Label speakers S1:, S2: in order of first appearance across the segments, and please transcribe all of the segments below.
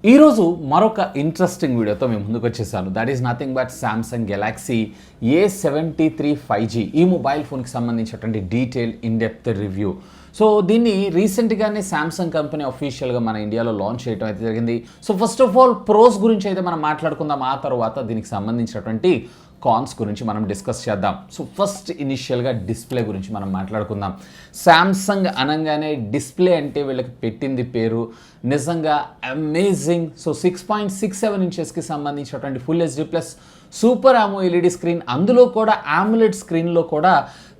S1: ఈరోజు మరొక ఇంట్రెస్టింగ్ వీడియోతో మేము ముందుకు వచ్చేసాను. That is nothing but Samsung Galaxy A73 5G ఈ మొబైల్ ఫోన్కి సంబంధించినటువంటి డీటెయిల్ ఇన్డెప్త్ రివ్యూ. సో దీన్ని రీసెంట్గానే సామ్సంగ్ కంపెనీ అఫీషియల్గా మన ఇండియాలో లాంచ్ చేయడం అయితే జరిగింది. So first of all pros గురించి అయితే మనం మాట్లాడుకుందాం, ఆ తర్వాత దీనికి సంబంధించినటువంటి కాన్స్ గురించి మనం డిస్కస్ చేద్దాం. సో ఫస్ట్ ఇనిషియల్గా డిస్ప్లే గురించి మనం మాట్లాడుకుందాం. సామ్సంగ్ అనగానే డిస్ప్లే అంటే వీళ్ళకి పెట్టింది పేరు నిజంగా అమేజింగ్. సో 6.67 ఇంచెస్కి సంబంధించినటువంటి full HD plus super AMOLED screen, అందులో కూడా ఆమ్లెట్ స్క్రీన్లో కూడా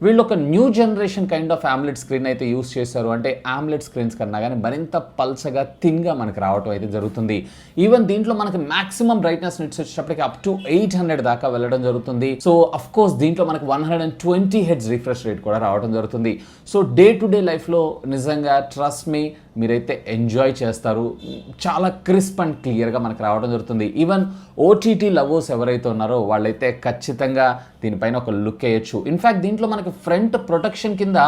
S1: వీళ్ళు ఒక new generation kind of AMOLED screen అయితే యూస్ చేశారు. అంటే ఆమ్లెట్ స్క్రీన్స్ కన్నా కానీ మరింత పల్చగా థిన్గా మనకు రావడం అయితే జరుగుతుంది. ఈవెన్ దీంట్లో మనకి మాక్సిమం బ్రైట్నెస్ నిట్స్ వచ్చేటప్పటికి అప్ టు 800 దాకా వెళ్ళడం జరుగుతుంది. సో అఫ్ కోర్స్ దీంట్లో మనకి 120 హెడ్స్ రిఫ్రెష్ రేట్ కూడా రావడం జరుగుతుంది. సో డే టు డే లైఫ్లో నిజంగా ట్రస్ట్ మీ మీరైతే ఎంజాయ్ చేస్తారు. చాలా క్రిస్ప్ అండ్ క్లియర్గా మనకు రావడం జరుగుతుంది. ఈవెన్ ఓటీటీ లవర్స్ ఎవరైతే ఉన్నారో వాళ్ళైతే ఖచ్చితంగా దీనిపైన ఒక లుక్ వేయచ్చు. ఇన్ఫ్యాక్ట్ దీంట్లో మనకి ఫ్రంట్ ప్రొటెక్షన్ కింద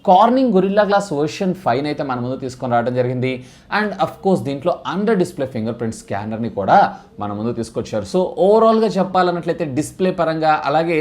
S1: కార్నింగ్ గొరిల్లా గ్లాస్ వర్షన్ 5 అయితే మన ముందు తీసుకొని రావడం జరిగింది. అండ్ అఫ్ కోర్స్ దీంట్లో అండర్ డిస్ప్లే ఫింగర్ ప్రింట్ స్కానర్ని కూడా మన ముందు తీసుకొచ్చారు. సో ఓవరాల్గా చెప్పాలన్నట్లయితే డిస్ప్లే పరంగా అలాగే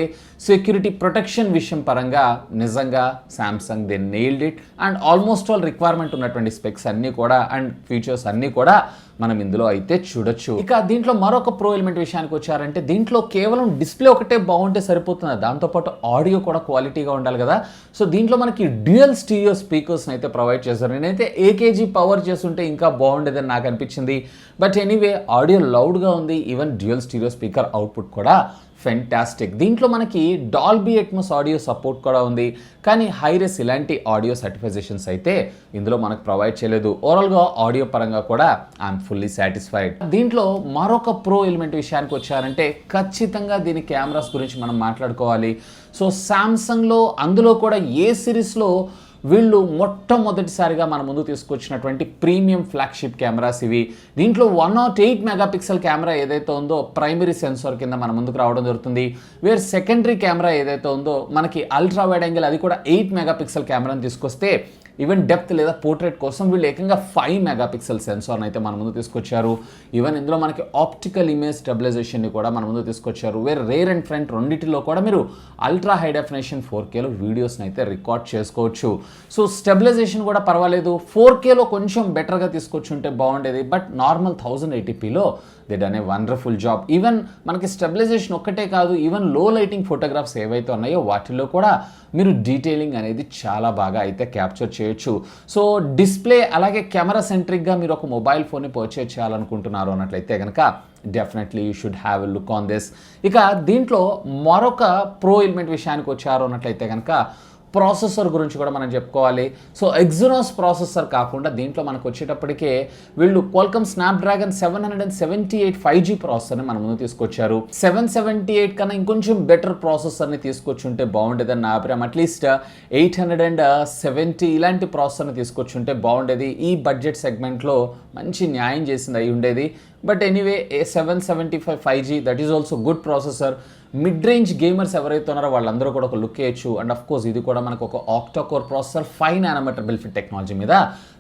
S1: సెక్యూరిటీ ప్రొటెక్షన్ విషయం పరంగా నిజంగా Samsung they nailed it. And almost all requirement ఉన్నటువంటి స్పెక్స్ అన్నీ కూడా అండ్ ఫీచర్స్ అన్నీ కూడా మనం ఇందులో అయితే చూడొచ్చు. ఇక దీంట్లో మరొక ప్రో ఎలిమెంట్ విషయానికి వచ్చారంటే దీంట్లో కేవలం డిస్ప్లే ఒకటే బాగుంటే సరిపోతుంది, దాంతోపాటు ఆడియో కూడా క్వాలిటీగా ఉండాలి కదా. సో దీంట్లో మనకి డ్యూయల్ స్టీరియో స్పీకర్స్ని అయితే ప్రొవైడ్ చేశారు. నేనైతే ఏకేజీ పవర్ చేస్తుంటే ఇంకా బాగుండేదని నాకు అనిపించింది. బట్ ఎనీవే ఆడియో లౌడ్గా ఉంది. Even dual stereo speaker output కూడా ఫెంటాస్టిక్. దీంట్లో మనకి డాల్బీ అట్మాస్ ఆడియో సపోర్ట్ కూడా ఉంది, కానీ హైరెస్ ఇలాంటి ఆడియో సర్టిఫికేషన్స్ అయితే ఇందులో మనకు ప్రొవైడ్ చేయలేదు. ఓవరాల్గా ఆడియో పరంగా కూడా ఐఎమ్ ఫుల్లీ సాటిస్ఫైడ్. దీంట్లో మరొక ప్రో ఎలిమెంట్ విషయానికి వచ్చారంటే ఖచ్చితంగా దీని కెమెరాస్ గురించి మనం మాట్లాడుకోవాలి. సో సామ్సంగ్లో అందులో కూడా ఏ సిరీస్లో వీళ్ళు మొట్టమొదటిసారిగా మన ముందు తీసుకొచ్చినటువంటి ప్రీమియం ఫ్లాగ్షిప్ కెమెరాస్ ఇవి. దీంట్లో 108 మెగాపిక్సెల్ కెమెరా ఏదైతే ఉందో ప్రైమరీ సెన్సార్ కింద మన ముందుకు రావడం జరుగుతుంది. వేర్ సెకండరీ కెమెరా ఏదైతే ఉందో మనకి అల్ట్రా వైడ్ యాంగిల్ అది కూడా 8 మెగాపిక్సెల్ కెమెరాని తీసుకొస్తే ఈవెన్ డెప్త్ లేదా పోర్ట్రేట్ కోసం వీళ్ళు ఏకంగా 5 మెగాపిక్సెల్ సెన్సార్ని అయితే మన ముందు తీసుకొచ్చారు. ఈవెన్ ఇందులో మనకి ఆప్టికల్ ఇమేజ్ స్టెబిలైజేషన్ని కూడా మన ముందు తీసుకొచ్చారు. వేరే రేర్ అండ్ ఫ్రంట్ రెండింటిలో కూడా మీరు అల్ట్రా హై డెఫినేషన్ 4Kలో వీడియోస్ని అయితే రికార్డ్ చేసుకోవచ్చు. సో స్టెబిలైజేషన్ కూడా పర్వాలేదు. 4Kలో కొంచెం బెటర్గా తీసుకొచ్చుంటే బాగుండేది, బట్ నార్మల్ 1080pలో they done a wonderful job. Even మనకి స్టెబిలైజేషన్ ఒక్కటే కాదు, ఈవెన్ లో లైటింగ్ ఫోటోగ్రాఫ్స్ ఏవైతే ఉన్నాయో వాటిల్లో కూడా మీరు డీటెయిలింగ్ అనేది చాలా బాగా అయితే క్యాప్చర్ చేయొచ్చు. సో డిస్ప్లే అలాగే కెమెరా సెంట్రిక్గా మీరు ఒక మొబైల్ ఫోన్ని పర్చేజ్ చేయాలనుకుంటున్నారు అన్నట్లయితే కనుక definitely you should have a look on this. ఇక దీంట్లో మరొక ప్రో ఎలిమెంట్ విషయానికి వచ్చారు అన్నట్లయితే కనుక ప్రాసెసర్ గురించి కూడా మనం చెప్పుకోవాలి. సో ఎగ్జినోస్ ప్రాసెసర్ కాకుండా దీంట్లో మనకు వచ్చేటప్పటికే వీళ్ళు క్వాల్కమ్ స్నాప్డ్రాగన్ 778 5G ప్రాసెసర్ని మన ముందు తీసుకొచ్చారు. 778 కన్నా ఇంకొంచెం బెటర్ ప్రాసెసర్ని తీసుకొచ్చుంటే బాగుండేదని నా అభిప్రాయం. అట్లీస్ట్ 870 ఇలాంటి ప్రాసెసర్ని తీసుకొచ్చుంటే బాగుండేది. ఈ బడ్జెట్ సెగ్మెంట్లో మంచి న్యాయం చేసింది అయి ఉండేది. But anyway 775 5G that is also good processor. Mid range gamers ఎవరైతే ఉన్నారో వాళ్ళందరూ కూడా ఒక లుక్ వేయచ్చు. అండ్ అఫ్ కోర్స్ ఇది కూడా మనకు ఒక ఆక్టా కోర్ ప్రాసెసర్ 5 నానోమీటర్ బెల్ఫిట్ టెక్నాలజీ మీద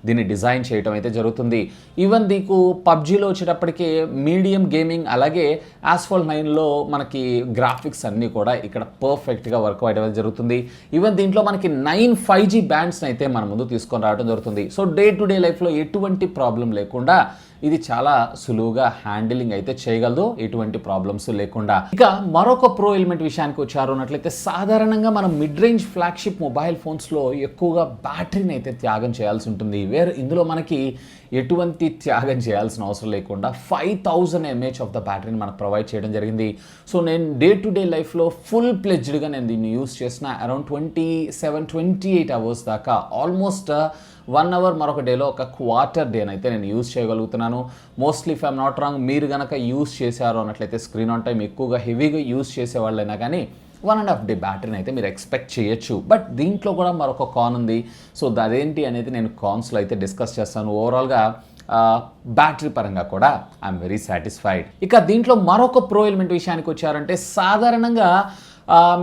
S1: దీన్ని డిజైన్ చేయడం అయితే జరుగుతుంది. ఈవెన్ దీకు పబ్జీలో వచ్చేటప్పటికి మీడియం గేమింగ్ అలాగే ఆస్ఫాల్ట్ 9లో మనకి గ్రాఫిక్స్ అన్నీ కూడా ఇక్కడ పర్ఫెక్ట్గా వర్క్ అవ్వడం జరుగుతుంది. ఈవెన్ దీంట్లో మనకి 9 5G బ్యాండ్స్ని అయితే మన ముందు తీసుకొని రావడం జరుగుతుంది. సో డే టు డే లైఫ్లో ఎటువంటి ప్రాబ్లం లేకుండా ఇది చాలా సులువుగా హ్యాండిలింగ్ అయితే చేయగలదు, ఎటువంటి ప్రాబ్లమ్స్ లేకుండా. ఇక మరొక ప్రో ఎలిమెంట్ విషయానికి వచ్చారు అన్నట్లయితే సాధారణంగా మనం మిడ్ రేంజ్ ఫ్లాగ్షిప్ మొబైల్ ఫోన్స్లో ఎక్కువగా బ్యాటరీని అయితే త్యాగం చేయాల్సి ఉంటుంది. వేరే ఇందులో మనకి ఎటువంటి త్యాగం చేయాల్సిన అవసరం లేకుండా 5000 mAh ఆఫ్ ద బ్యాటరీని మనకు ప్రొవైడ్ చేయడం జరిగింది. సో నేను డే టు డే లైఫ్లో ఫుల్ ప్లెడ్జ్డ్గా నేను దీన్ని యూస్ చేసిన అరౌండ్ 27-28 అవర్స్ దాకా, ఆల్మోస్ట్ 1 అవర్ మరొక డేలో ఒక క్వార్టర్ డే అయితే నేను యూజ్ చేయగలుగుతున్నాను. Mostly if I'm not wrong మీరు కనుక యూజ్ చేశారు అన్నట్లయితే స్క్రీన్ ఆన్ టైం ఎక్కువగా హెవీగా యూజ్ చేసేవాళ్ళైనా కానీ 1.5 డే బ్యాటరీని అయితే మీరు ఎక్స్పెక్ట్ చేయొచ్చు. బట్ దీంట్లో కూడా మరొక కాన్ ఉంది. సో అదేంటి అనేది నేను కాన్స్లో అయితే డిస్కస్ చేస్తాను. ఓవరాల్గా బ్యాటరీ పరంగా కూడా ఐఎమ్ వెరీ సాటిస్ఫైడ్. ఇక దీంట్లో మరొక ప్రో ఎలిమెంట్ విషయానికి వచ్చారంటే సాధారణంగా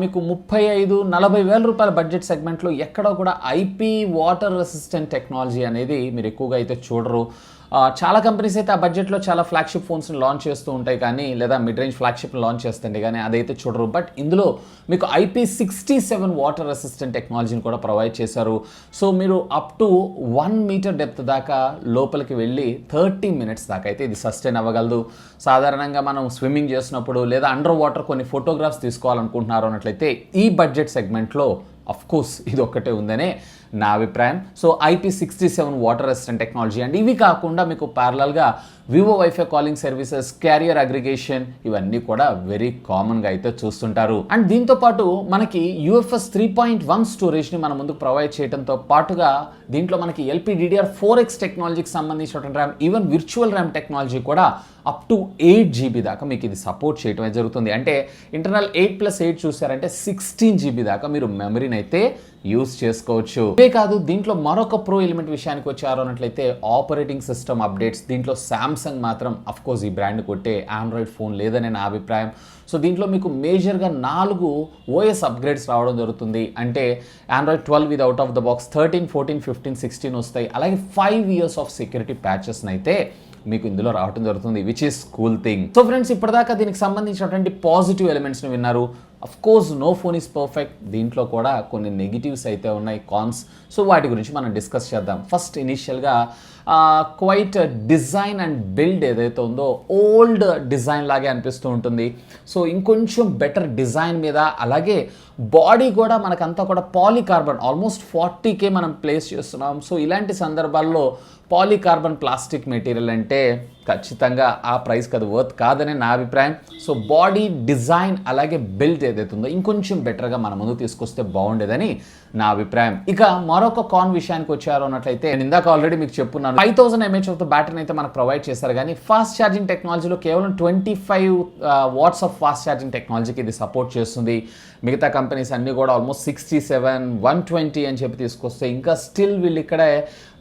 S1: మీకు 35-40 వేల రూపాయల బడ్జెట్ సెగ్మెంట్లో ఎక్కడో కూడా ఐపీ వాటర్ రెసిస్టెంట్ టెక్నాలజీ అనేది మీరు ఎక్కువగా అయితే చూడరు. చాలా కంపెనీస్ అయితే ఆ బడ్జెట్లో చాలా ఫ్లాగ్షిప్ ఫోన్స్ని లాంచ్ చేస్తూ ఉంటాయి కానీ లేదా మిడ్ రేంజ్ ఫ్లాగ్షిప్ని లాంచ్ చేస్తుంటే కానీ అదైతే చూడరు. బట్ ఇందులో మీకు IP67 వాటర్ రెసిస్టెంట్ టెక్నాలజీని కూడా ప్రొవైడ్ చేశారు. సో మీరు అప్ టు 1 మీటర్ డెప్త్ దాకా లోపలికి వెళ్ళి 30 మినిట్స్ దాకా అయితే ఇది సస్టైన్ అవ్వగలదు. సాధారణంగా మనం స్విమ్మింగ్ చేసినప్పుడు లేదా అండర్ వాటర్ కొన్ని ఫోటోగ్రాఫ్స్ తీసుకోవాలనుకుంటున్నారు అన్నట్లయితే ఈ బడ్జెట్ సెగ్మెంట్లో అఫ్ కోర్స్ ఇది ఒక్కటే ఉందనే నా అభిప్రాయం. So IP67 water resistant technology and ఇవి కాకుండా మీకు ప్యారలల్గా Vivo wifi calling services, carrier aggregation ఇవన్నీ కూడా వెరీ కామన్గా అయితే చూస్తుంటారు. అండ్ దీంతో పాటు మనకి UFS 3.1 స్టోరేజ్ని మన ముందుకు ప్రొవైడ్ చేయడంతో పాటుగా దీంట్లో మనకి LPDDR4X టెక్నాలజీకి సంబంధించినటువంటి RAM, even virtual RAM technology కూడా అప్ టు 8 GB దాకా మీకు ఇది సపోర్ట్ చేయటమే జరుగుతుంది. అంటే ఇంటర్నల్ 8+8 చూసారంటే 16 GB దాకా మీరు మెమరీని అయితే యూస్ చేసుకోవచ్చు. ఇదే కాదు, దీంట్లో మరొక ప్రో ఎలిమెంట్ విషయానికి వచ్చారు అన్నట్లయితే ఆపరేటింగ్ సిస్టమ్ అప్డేట్స్. దీంట్లో శాంసంగ్ మాత్రం అఫ్ కోర్స్ ఈ బ్రాండ్ కొట్టే ఆండ్రాయిడ్ ఫోన్ లేదనే నా అభిప్రాయం. సో దీంట్లో మీకు మేజర్గా 4 OS అప్గ్రేడ్స్ రావడం జరుగుతుంది. అంటే ఆండ్రాయిడ్ 12 ఇది అవుట్ ఆఫ్ ద బాక్స్, 13, 14, 15, 16 వస్తాయి. అలాగే 5 years ఆఫ్ సెక్యూరిటీ ప్యాచెస్ని అయితే మీకు ఇందులో రావడం జరుగుతుంది, which is cool thing. So friends, ఇప్పటిదాకా దీనికి సంబంధించినటువంటి పాజిటివ్ ఎలిమెంట్స్ని విన్నారు. Of course no phone is perfect, దీంట్లో కూడా కొన్ని నెగిటివ్స్ అయితే ఉన్నాయి, కాన్స్. సో వాటి గురించి మనం డిస్కస్ చేద్దాం. ఫస్ట్ ఇనీషియల్గా క్వైట్ డిజైన్ అండ్ బిల్డ్ ఏదైతే ఉందో ఓల్డ్ డిజైన్ లాగే అనిపిస్తూ ఉంటుంది. సో ఇంకొంచెం బెటర్ డిజైన్ మీద, అలాగే బాడీ కూడా మనకంతా కూడా పాలీకార్బన్ ఆల్మోస్ట్ 40K మనం ప్లేస్ చేస్తున్నాం. సో ఇలాంటి సందర్భాల్లో పాలీకార్బన్ ప్లాస్టిక్ మెటీరియల్ అంటే ఖచ్చితంగా ఆ ప్రైస్కి అది వర్త్ కాదని నా అభిప్రాయం. సో బాడీ డిజైన్ అలాగే బిల్డ్ ఏదైతే ఉందో ఇంకొంచెం బెటర్గా మన ముందు తీసుకొస్తే బాగుండేదని నా అభిప్రాయం. ఇక మరొక కాన్ విషయానికి వచ్చారు అన్నట్లయితే నేను ఇందాక ఆల్రెడీ మీకు చెప్పున్నాను, 5000 mAh ఆఫ్ ద బ్యాటరీని అయితే మనకు ప్రొవైడ్ చేశారు. కానీ ఫాస్ట్ ఛార్జింగ్ టెక్నాలజీలో కేవలం 25 watts ఆఫ్ ఫాస్ట్ ఛార్జింగ్ టెక్నాలజీకి ఇది సపోర్ట్ చేస్తుంది. మిగతా కంపెనీస్ అన్నీ కూడా ఆల్మోస్ట్ 67, 120 అని చెప్పి తీసుకొస్తే ఇంకా స్టిల్ వీళ్ళు ఇక్కడే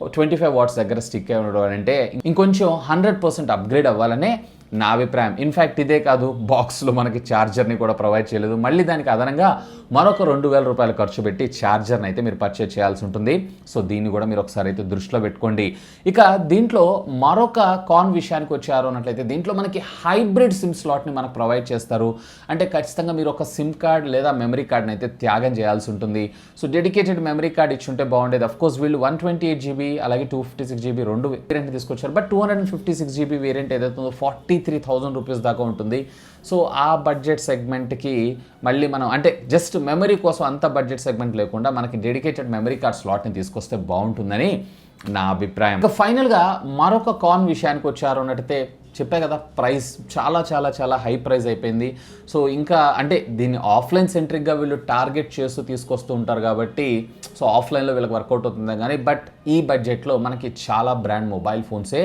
S1: 25 watts దగ్గర స్టిక్ అయి ఉండడం అంటే ఇంకొంచెం 100% అప్గ్రేడ్ అవ్వాలనే నా అభిప్రాయం. ఇన్ఫ్యాక్ట్ ఇదే కాదు, బాక్స్లో మనకి ఛార్జర్ని కూడా ప్రొవైడ్ చేయలేదు. మళ్ళీ దానికి అదనంగా మరొక 2000 రూపాయలు ఖర్చు పెట్టి ఛార్జర్ని అయితే మీరు పర్చేజ్ చేయాల్సి ఉంటుంది. సో దీన్ని కూడా మీరు ఒకసారి అయితే దృష్టిలో పెట్టుకోండి. ఇక దీంట్లో మరొక కాన్ విషయానికి వచ్చారు అన్నట్లయితే దీంట్లో మనకి హైబ్రిడ్ సిమ్ స్లాట్ని మనకు ప్రొవైడ్ చేస్తారు. అంటే ఖచ్చితంగా మీరు ఒక సిమ్ కార్డ్ లేదా మెమరీ కార్డ్ని అయితే త్యాగం చేయాల్సి ఉంటుంది. సో డెడికేటెడ్ మెమరీ కార్డ్ ఇచ్చుంటే బాగుండేది. అఫ్ కోర్స్ వీళ్ళు 128 GB అలాగే 256 GB రెండు వేరియంట్ తీసుకొచ్చారు. బట్ 256 GB వేరియంట్ ఏదైతే ఉందో 43,000 రూపీస్ దాకా ఉంటుంది. సో ఆ బడ్జెట్ సెగ్మెంట్కి మళ్ళీ మనం అంటే జస్ట్ మెమరీ కోసం అంత బడ్జెట్ సెగ్మెంట్ లేకుండా మనకి డెడికేటెడ్ మెమరీ కార్డ్ స్లాట్ని తీసుకొస్తే బాగుంటుందని నా అభిప్రాయం. ఇంకా ఫైనల్గా మరొక కాన్ విషయానికి వచ్చారు అన్నట్టయితే చెప్పే కదా, ప్రైస్ చాలా చాలా చాలా హై ప్రైస్ అయిపోయింది. సో ఇంకా అంటే దీన్ని ఆఫ్లైన్ సెంట్రిక్గా వీళ్ళు టార్గెట్ చేస్తూ తీసుకొస్తూ ఉంటారు కాబట్టి సో ఆఫ్లైన్లో వీళ్ళకి వర్కౌట్ అవుతుంది. కానీ బట్ ఈ బడ్జెట్లో మనకి చాలా బ్రాండ్ మొబైల్ ఫోన్సే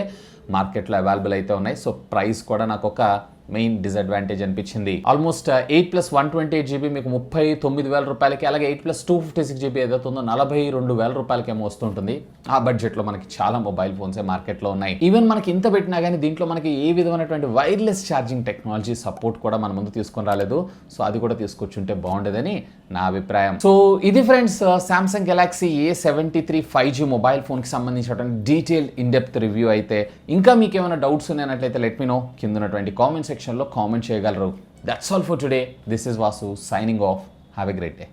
S1: మార్కెట్లో అవైలబుల్ అయితే ఉన్నాయి. సో ప్రైస్ కూడా నాకు ఒక మెయిన్ డిసడ్వాంటేజ్ అనిపించింది. ఆల్మోస్ట్ 8+128 GB మీకు 39,000 రూపాయలకి, అలాగే 8+256 GB ఏదైతే ఉందో 42,000 రూపాయలకి ఏమో వస్తుంటుంది. ఆ బడ్జెట్లో మనకి చాలా మొబైల్ ఫోన్సే మార్కెట్లో ఉన్నాయి. ఈవెన్ మనకి ఇంత పెట్టినా కానీ దీంట్లో మనకి ఏ విధమైనటువంటి వైర్లెస్ ఛార్జింగ్ టెక్నాలజీ సపోర్ట్ కూడా మన ముందు తీసుకొని రాలేదు. సో అది కూడా తీసుకొచ్చుంటే బాగుండేదని నా అభిప్రాయం. సో ఇది friends Samsung Galaxy A73 5G mobile ఫోన్కి సంబంధించినటువంటి డీటెయిల్ ఇన్డెప్త్ రివ్యూ అయితే. ఇంకా మీకు ఏమైనా డౌట్స్ ఉన్నాయన్నట్లయితే లెట్ మీ నో, కింద ఉన్నటువంటి కామెంట్ సెక్షన్లో కామెంట్ చేయగలరు. That's all for today. This is Vasu signing off. Have a great day.